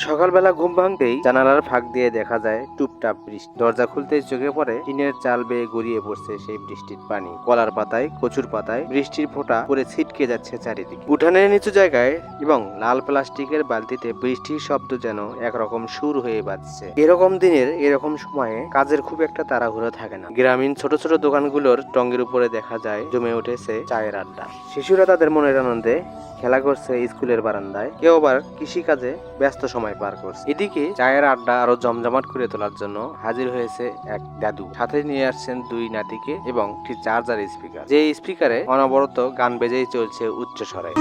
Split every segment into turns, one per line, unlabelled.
সকালবেলা ঘুম ভাঙতেই জানালার ফাঁক দিয়ে দেখা যায় টুপটাপ বৃষ্টি। দরজা খুলতেই চোখে পড়ে টিনের চাল বেয়ে গড়িয়ে পড়ছে সেই বৃষ্টির পানি। কলার পাতায়, কচুর পাতায় বৃষ্টির ফোঁটা পড়ে ছিটকে যাচ্ছে চারিদিকে। উঠানের নিচু জায়গায় এবং লাল প্লাস্টিকের বালতিতে বৃষ্টির শব্দ যেন একরকম সুর হয়ে বাজছে। এরকম দিনের এরকম সময়ে কাজের খুব একটা তাড়াহুড়ো থাকে না। গ্রামীণ ছোট ছোট দোকানগুলোর টঙ্গের উপরে দেখা যায় জমে উঠেছে চায়ের আড্ডা। শিশুরা তাদের মনের আনন্দে খেলা করছে স্কুলের বারান্দায়, কেউ আবার কৃষিকাজে ব্যস্ত সময় পার করছে। এদিকে চায়ের আড্ডা আরো জমজমাট করে তোলার জন্য হাজির হয়েছে এক দাদু। সাথে নিয়ে আসছেন দুই নাতিকে এবং একটি চার্জার স্পিকার, যে স্পিকারে অনবরত গান বেজেই চলছে উচ্চ স্বরে।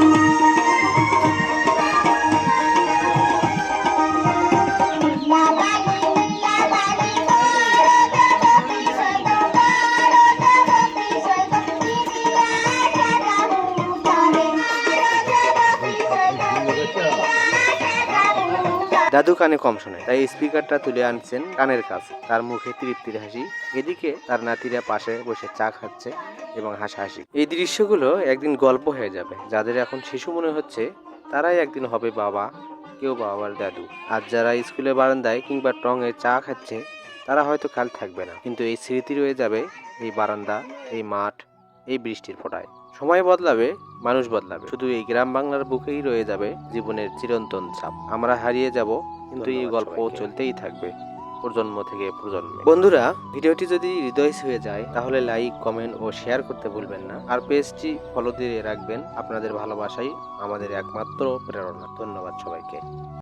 দাদু কানে কম শোনে, তাই স্পিকারটা তুলে আনছেন কানের কাছে। তার মুখে তৃপ্তির হাসি। এদিকে তার নাতিরা পাশে বসে চা খাচ্ছে এবং হাসাহাসি। এই দৃশ্যগুলো একদিন গল্প হয়ে যাবে। যাদের এখন শিশু মনে হচ্ছে তারাই একদিন হবে বাবা, কেউ বাবার দাদু। আর যারা স্কুলে বারান্দায় কিংবা টঙে চা খাচ্ছে তারা হয়তো কাল থাকবে না, কিন্তু এই স্মৃতি রয়ে যাবে এই বারান্দা, এই মাঠ, এই বৃষ্টির ফোঁটায়। সময় বদলাবে, মানুষ বদলাবে, শুধু এই গ্রাম বাংলার বুকেই রয়ে যাবে জীবনের চিরন্তন ছাপ। আমরা হারিয়ে যাব, কিন্তু এই গল্প চলতেই থাকবে প্রজন্ম থেকে প্রজন্মে। বন্ধুরা, ভিডিওটি যদি হৃদয় ছুঁয়ে যায় তাহলে লাইক, কমেন্ট ও শেয়ার করতে ভুলবেন না। আর পেজটি ফলো দিয়ে রাখবেন। আপনাদের ভালোবাসাই আমাদের একমাত্র প্রেরণা। ধন্যবাদ সবাইকে।